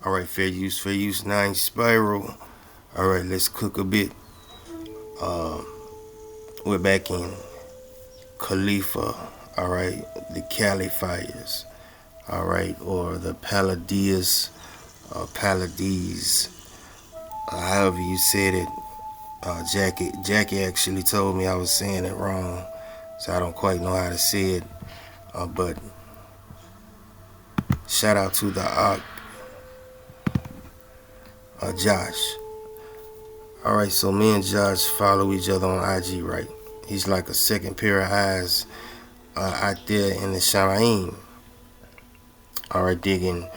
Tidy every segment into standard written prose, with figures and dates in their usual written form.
Alright, fair use, 9 spiral. Alright, let's cook a bit. We're back in Khalifa, alright, the Cali fires, alright, or the Palisades, Palisades, however you said it. Jackie actually told me I was saying it wrong, so I don't quite know how to say it. But shout out to the Josh. Alright, so me and Josh follow each other on IG, right? He's like a second pair of eyes out there in the Shamaim. Alright, digging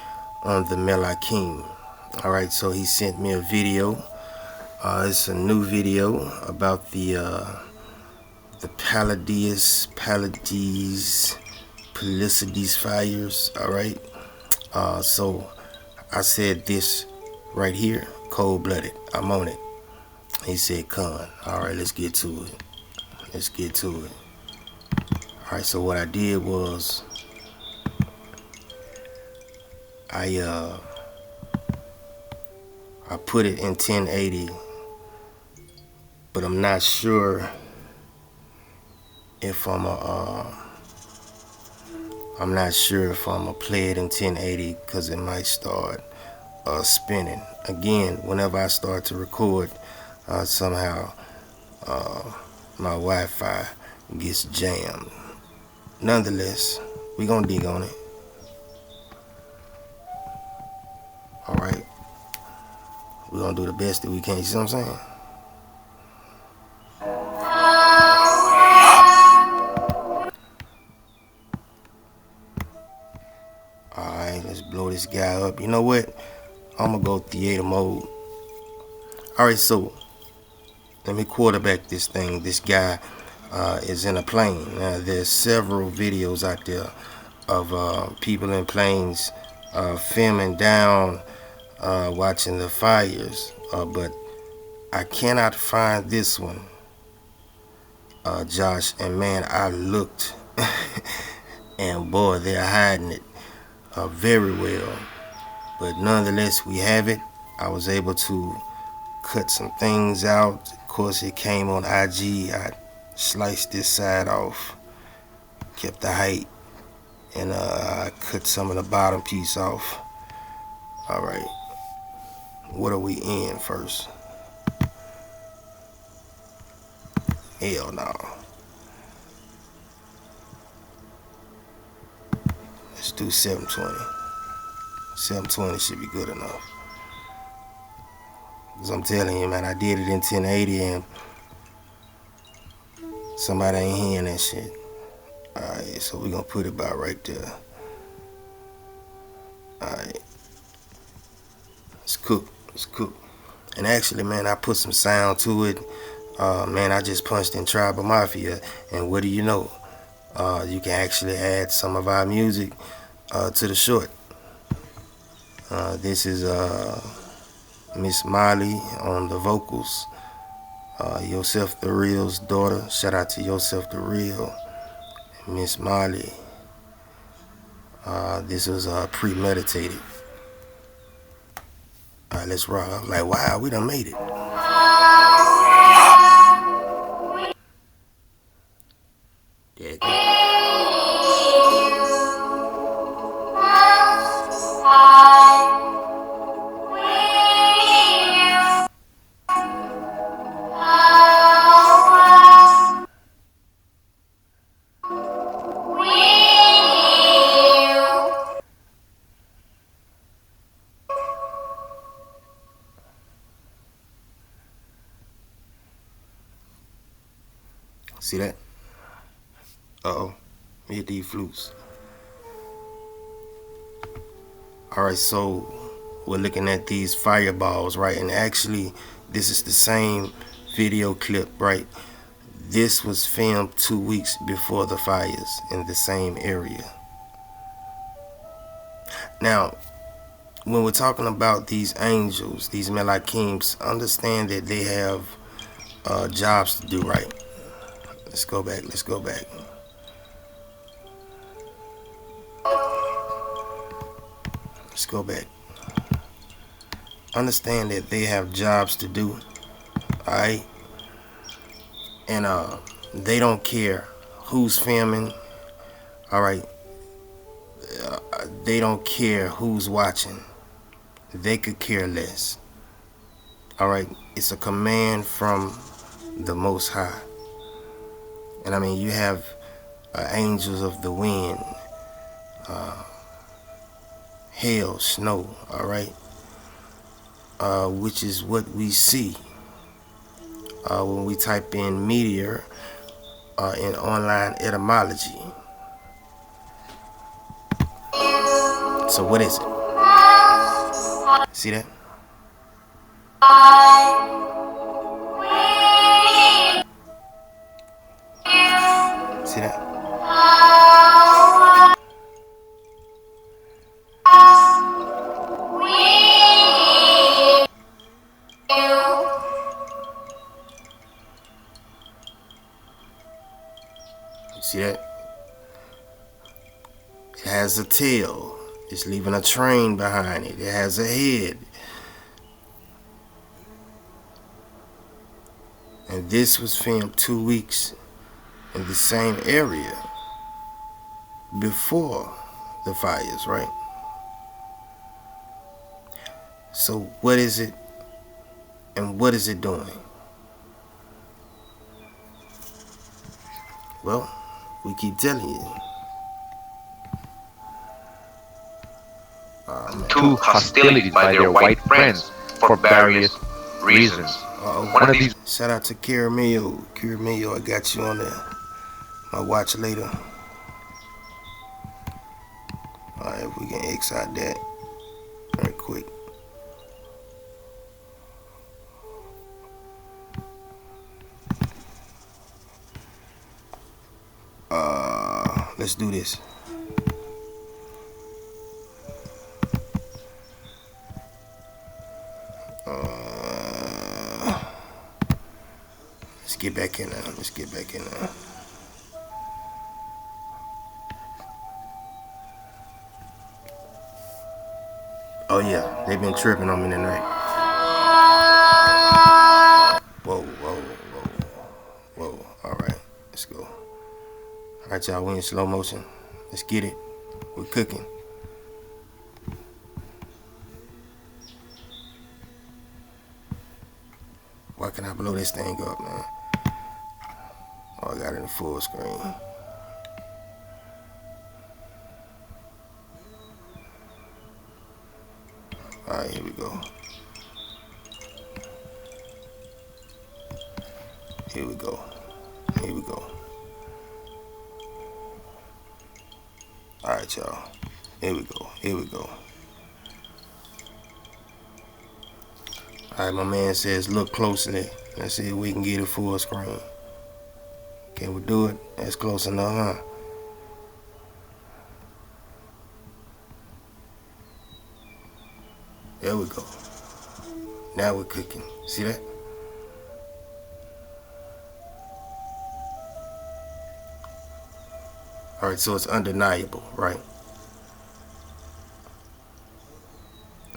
on the Melakim. Alright, so he sent me a video. It's a new video about the Palisades fires. Alright. So I said this right here, cold-blooded. I'm on it. He said, "Con." Alright, let's get to it. Alright, so what I did was I put it in 1080, but I'm not sure if I'm gonna play it in 1080 because it might start spinning again whenever I start to record. Somehow my Wi-Fi gets jammed. Nonetheless, we gonna dig on it. Alright, we gonna do the best that we can. You see what I'm saying? Alright, let's blow this guy up. You know what? I'm gonna go theater mode. Alright, so let me quarterback this thing. This guy is in a plane. There's several videos out there of people in planes filming down, watching the fires, but I cannot find this one, Josh. And man, I looked, and boy, they're hiding it very well. But nonetheless, we have it. I was able to cut some things out. Of course, it came on IG. I sliced this side off, kept the height, and I cut some of the bottom piece off. Alright, what are we in first? Hell no. Let's do 720. 720 should be good enough. Cause I'm telling you, man, I did it in 1080 and somebody ain't hearing that shit. Alright, so we're gonna put it about right there. Alright. Let's cook. And actually, man, I put some sound to it. Man, I just punched in Tribal Mafia, and what do you know? You can actually add some of our music to the short. This is Miss Molly on the vocals. Yourself the Real's daughter. Shout out to Yourself the Real, Miss Molly. This was premeditated. Alright, let's rock. Like, wow, we done made it. Yeah, see that? Uh-oh. We hit these flutes. Alright, so we're looking at these fireballs, right? And actually, this is the same video clip, right? This was filmed 2 weeks before the fires in the same area. Now, when we're talking about these angels, these Melakims, understand that they have jobs to do, right? Let's go back. Let's go back. understand that they have jobs to do, alright? And they don't care who's filming, alright? They don't care who's watching. They could care less. Alright? It's a command from the Most High. And I mean, you have angels of the wind, hail, snow, alright? Which is what we see when we type in meteor in online etymology. So what is it? See that? See that? See that? It has a tail. It's leaving a train behind it. It has a head. And this was filmed 2 weeks in the same area before the fires, right? So what is it and what is it doing? Well, we keep telling you. To hostility by their white friends for various reasons. One of these. Shout out to Caramel. Caramel, I got you on my watch later. Alright, if we can X out that right quick. Let's do this. Let's get back in there. Let's get back in there. Oh yeah, they've been tripping on me tonight. Whoa, whoa, whoa, whoa. Alright, let's go. Alright, y'all, we in slow motion. Let's get it. We're cooking. Why can I blow this thing up, man? Oh, I got it in full screen. Alright, here we go. Here we go. Here we go. Alright, y'all. Here we go. Here we go. Alright, my man says look closely. Let's see if we can get it full screen. Can we do it? That's close enough, huh? There we go. Now we're cooking. See that? Alright, so it's undeniable, right?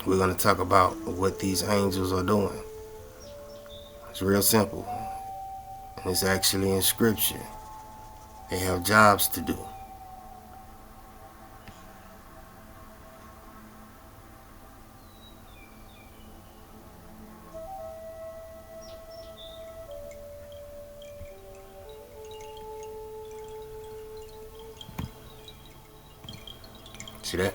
We're going to talk about what these angels are doing. It's real simple. And it's actually in Scripture. They have jobs to do. See that?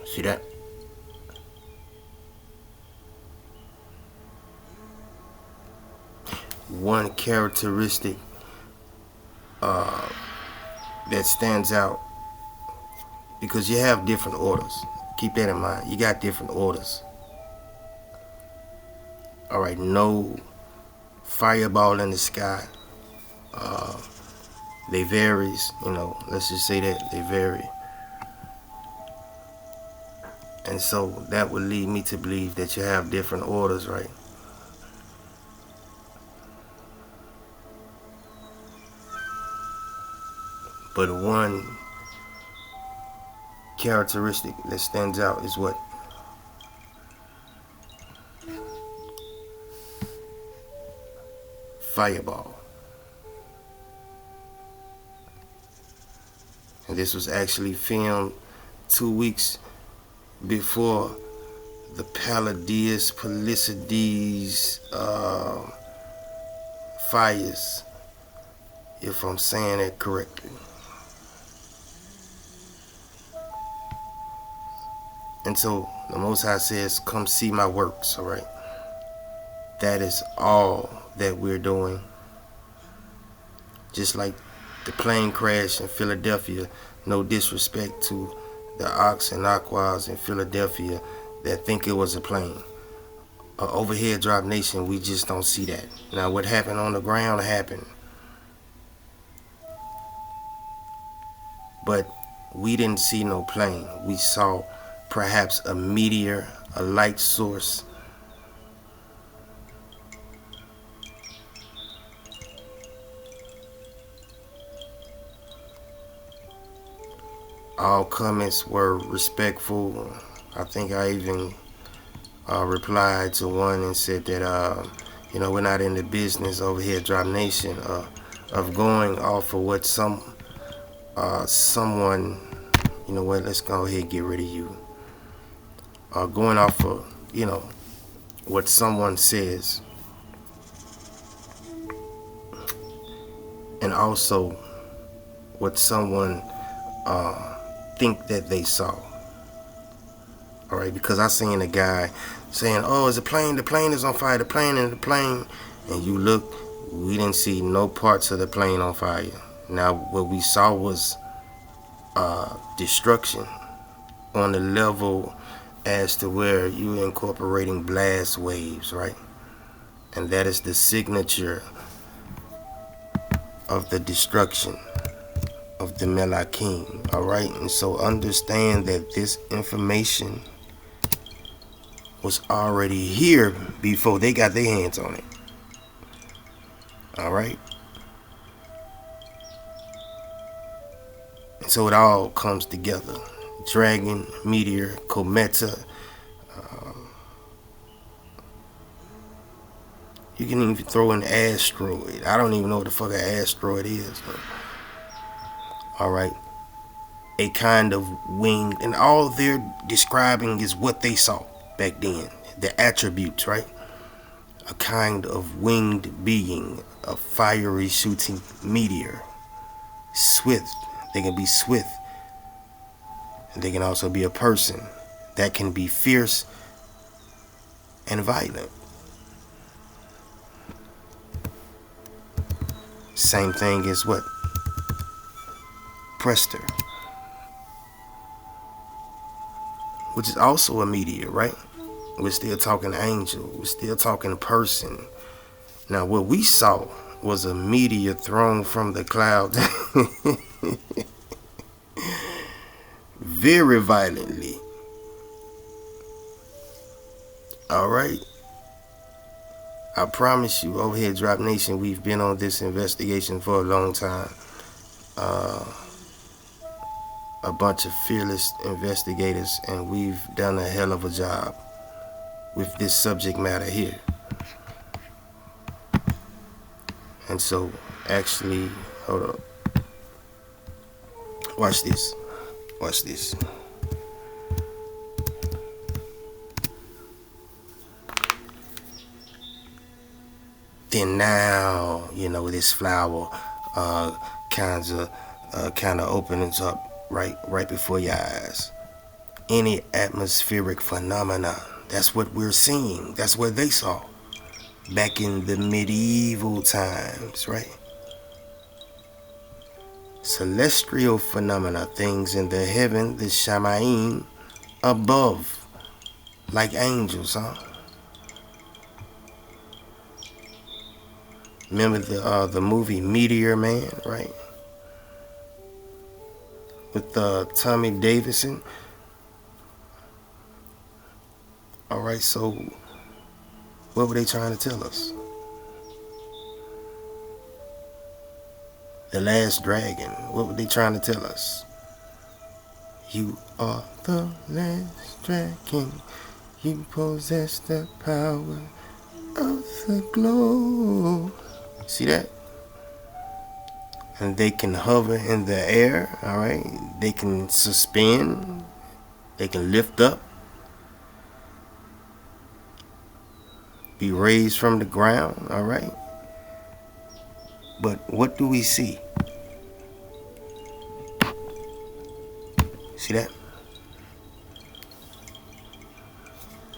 See that? One characteristic that stands out, because you have different orders. Keep that in mind. You got different orders. Alright, no fireball in the sky. They varies, let's just say that they vary. And so that would lead me to believe that you have different orders, right? But one characteristic that stands out is what? Fireball. And this was actually filmed 2 weeks before the Palisades fires, if I'm saying that correctly. And so the Most High says, come see my works, all right? That is all that we're doing. Just like the plane crash in Philadelphia, no disrespect to the Ox and Aquas in Philadelphia that think it was a plane. Overhead drop nation, we just don't see that. Now what happened on the ground happened. But we didn't see no plane. We saw perhaps a meteor, a light source. All comments were respectful. I think I even replied to one and said that we're not in the business over here, Drop Nation, of going off of what someone, you know what, let's go ahead and get rid of you. Going off of, what someone says, and also what someone think that they saw. All right, because I seen a guy saying, "Oh, it's a plane. The plane is on fire. The plane and the plane." And you look, we didn't see no parts of the plane on fire. Now, what we saw was destruction on the level as to where you're incorporating blast waves, right? And that is the signature of the destruction of the Melakim. All right, and so understand that this information was already here before they got their hands on it. All right. And so it all comes together. Dragon, meteor, cometa. You can even throw an asteroid. I don't even know what the fuck an asteroid is. All right. A kind of winged, and all they're describing is what they saw back then. The attributes, right? A kind of winged being, a fiery shooting meteor. Swift. They can be swift. And they can also be a person that can be fierce and violent. Same thing as what? Prester. Which is also a meteor, right? We're still talking angel. We're still talking person. Now, what we saw was a meteor thrown from the clouds very violently. All right. I promise you, over here, Drop Nation, we've been on this investigation for a long time. A bunch of fearless investigators, and we've done a hell of a job with this subject matter here. And so, actually, hold up. Watch this. Watch this. Then now, this flower kind of opens up right before your eyes. Any atmospheric phenomena, that's what we're seeing. That's what they saw back in the medieval times, right? Celestial phenomena, things in the heaven, the Shamayim, above, like angels, huh? Remember the movie Meteor, man, right? With Tommy Davidson. All right, so what were they trying to tell us? The last dragon. What were they trying to tell us? You are the last dragon. You possess the power of the globe. See that? And they can hover in the air, alright? They can suspend. They can lift up. Be raised from the ground, alright? But what do we see? See that?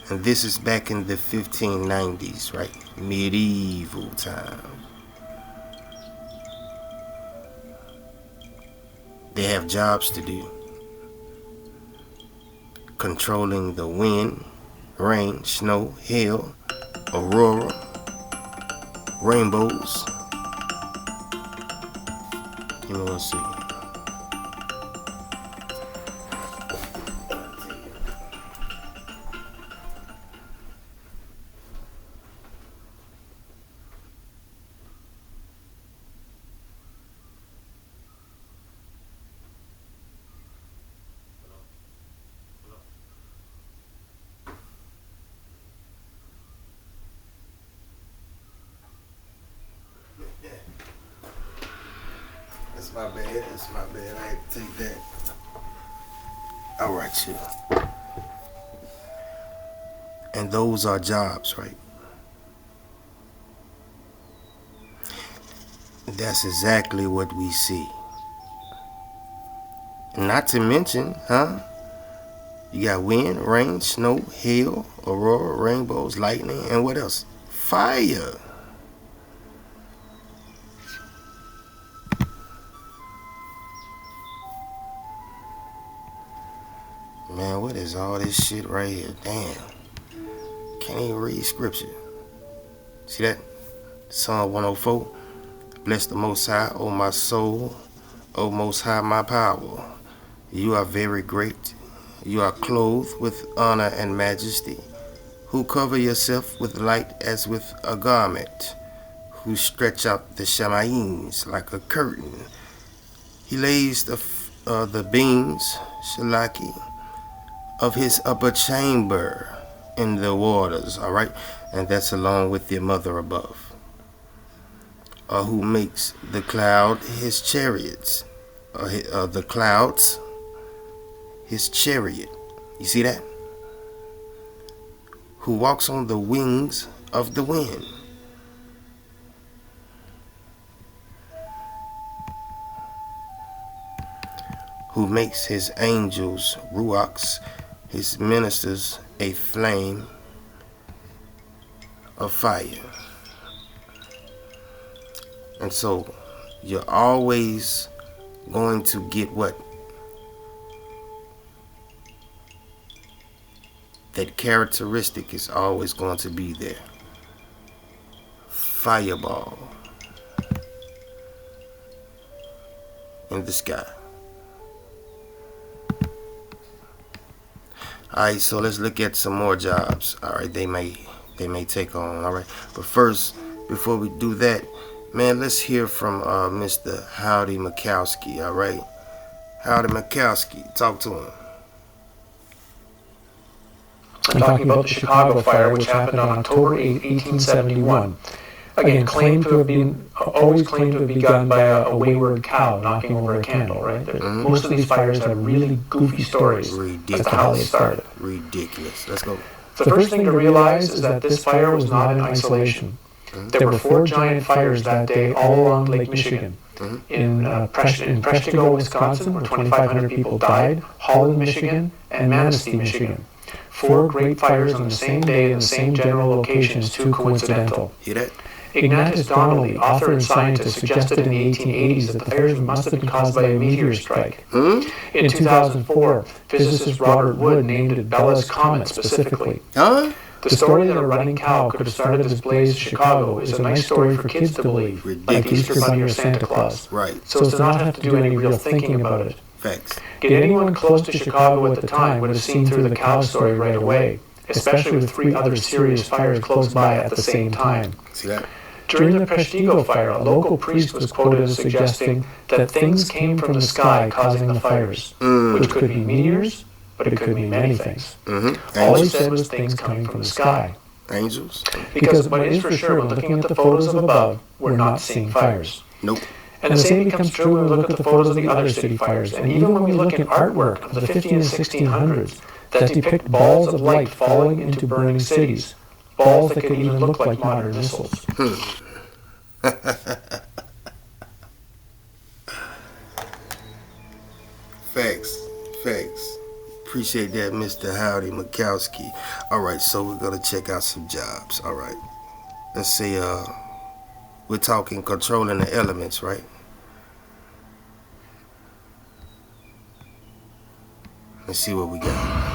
And this is back in the 1590s, right? Medieval time. They have jobs to do. Controlling the wind, rain, snow, hail, aurora, rainbows. Give me 1 second. That's my bad. I had to take that. Alright, you. And those are jobs, right? That's exactly what we see. Not to mention, you got wind, rain, snow, hail, aurora, rainbows, lightning, and what else? Fire. Man, what is all this shit right here? Damn. Can't even read scripture. See that? Psalm 104. Bless the Most High, O my soul, O Most High, my power. You are very great. You are clothed with honor and majesty, who cover yourself with light as with a garment, who stretch out the shamayims like a curtain. He lays the beams, shalaki, of his upper chamber in the waters, all right? And that's along with your mother above. Who makes the cloud his chariots, the clouds his chariot. You see that? Who walks on the wings of the wind. Who makes his angels ruachs, his ministers a flame of fire. And so you're always going to get what? That characteristic is always going to be there. Fireball in the sky. Alright, so let's look at some more jobs. Alright, they may take on. Alright. But first, before we do that, man, let's hear from Mr. Howdy Mikowski, alright? Howdy Mikowski, talk to him. I'm talking about the Chicago fire, which happened on October 8, 1871. Again, always claimed to have begun by a wayward cow knocking over a candle, right? Most of these fires have really goofy stories as to how they started. Ridiculous. Let's go. The first thing to realize is that this fire was not in isolation. There were 4 giant fires that day all along Lake Michigan. In Prester, Wisconsin, where 2,500 people died, Holland, Michigan, and Manistee, Michigan. 4 great fires on the same day in the same general location is too coincidental. Hear that? Ignatius Donnelly, author and scientist, suggested in the 1880s that the fires must have been caused by a meteor strike. In 2004, physicist Robert Wood named it Bella's Comet specifically. The story that a running cow could have started this blaze in Chicago is a nice story for kids to believe, like the Easter Bunny or Santa Claus. Right. So as to not have to do any real thinking about it. Facts. Yet anyone close to Chicago at the time would have seen through the cow story right away, especially with 3 other serious fires close by at the same time. See that? During the Prestigo fire, a local priest was quoted as suggesting that things came from the sky causing the fires, which could be meteors, but it could mean many things. All he said was things coming from the sky. Angels? Because what is for sure, when looking at the photos of above, we're not seeing fires. Nope. And the same becomes true when we look at the photos of the other city fires, and even when we look at artwork of the 15 and 1600s that depict balls of light falling into burning cities, balls that could even look like modern missiles. Facts. Appreciate that, Mr. Howdy Mikowski. All right, so we're gonna check out some jobs. All right, let's see. We're talking controlling the elements, right? Let's see what we got.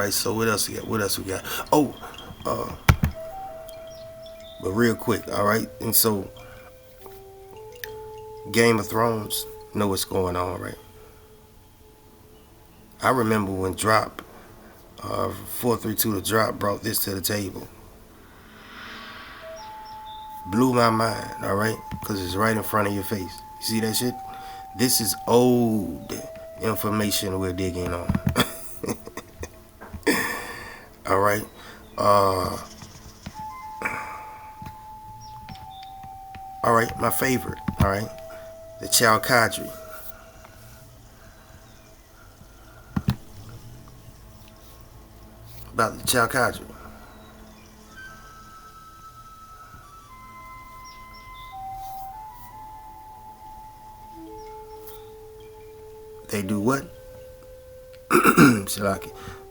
So what else we got? Oh, but real quick, all right. And so, Game of Thrones know what's going on, right? I remember when Drop, 432 the Drop brought this to the table. Blew my mind, all right, because it's right in front of your face. You see that shit? This is old information we're digging on. All right. All right, my favorite. All right, the Chalcadri. About the Chalcadri. They do what?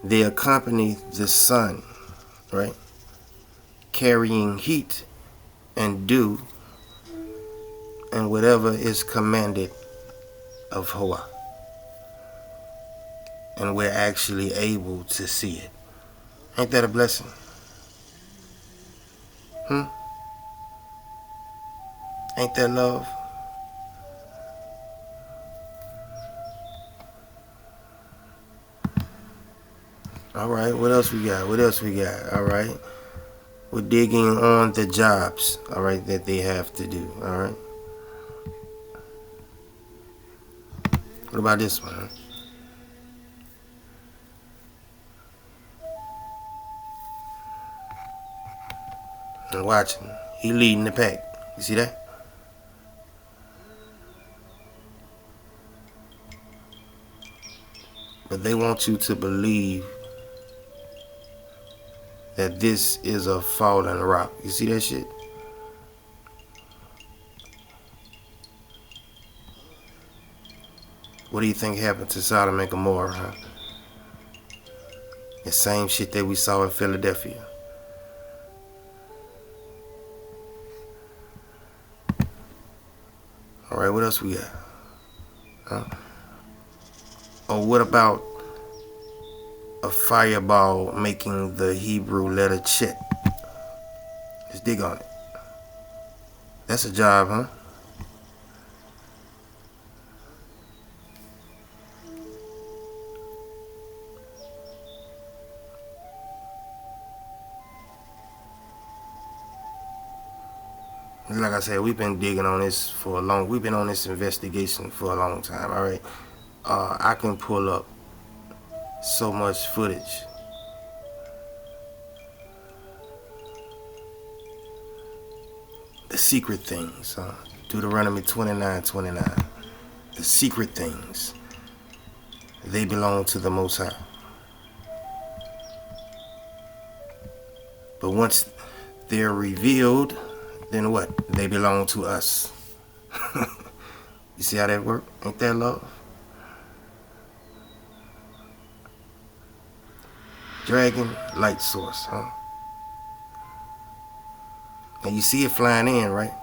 They accompany the sun, right? Carrying heat and dew and whatever is commanded of Hoa. And we're actually able to see it. Ain't that a blessing? Ain't that love? All right, what else we got? All right. We're digging on the jobs, all right, that they have to do, all right. What about this one? Huh? And watching, he leading the pack. You see that? But they want you to believe that this is a fallen rock. You see that shit? What do you think happened to Sodom and Gomorrah, huh? The same shit that we saw in Philadelphia. All right, what else we got? Huh? Oh, what about a fireball making the Hebrew letter Chet? Let's dig on it. That's a job, huh? Like I said, we've been digging on this we've been on this investigation for a long time, all right? I can pull up so much footage. The secret things, Deuteronomy 29:29. The secret things, they belong to the Most High. But once they're revealed, then what? They belong to us. You see how that works? Ain't that love? dragon light source, huh? And you see it flying in, right?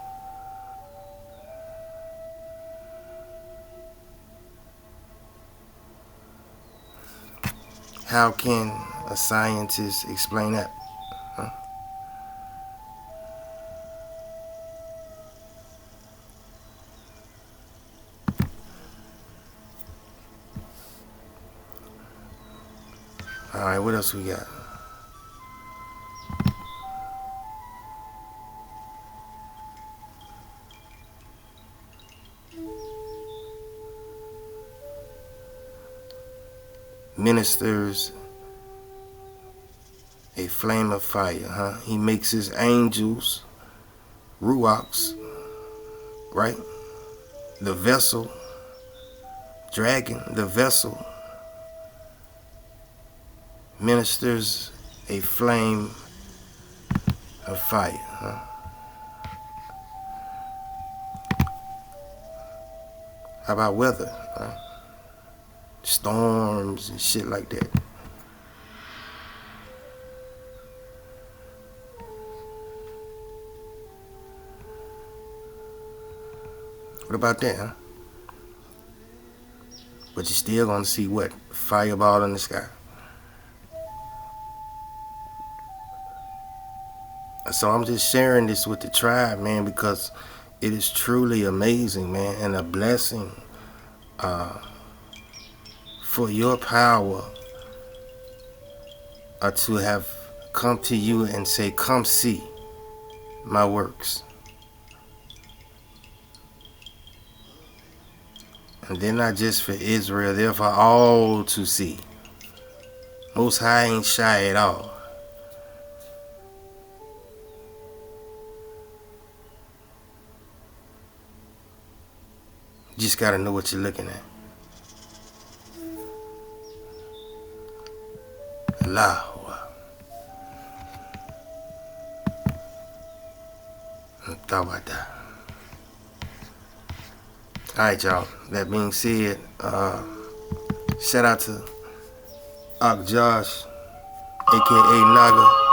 How can a scientist explain that? Huh? All right, what else we got? Ministers a flame of fire, huh? He makes his angels ruachs, right? The vessel, dragon, the vessel, ministers a flame of fire, huh? How about weather, huh? Storms and shit like that. What about that, huh? But you're still gonna see what? Fireball in the sky. So I'm just sharing this with the tribe, man, because it is truly amazing, man, and a blessing for your power to have come to you and say, come see my works. And they're not just for Israel, they're for all to see. Most High ain't shy at all. You just gotta know what you're looking at. Allahu. Tawada. Alright, y'all. That being said, shout out to Ak Josh, aka Naga.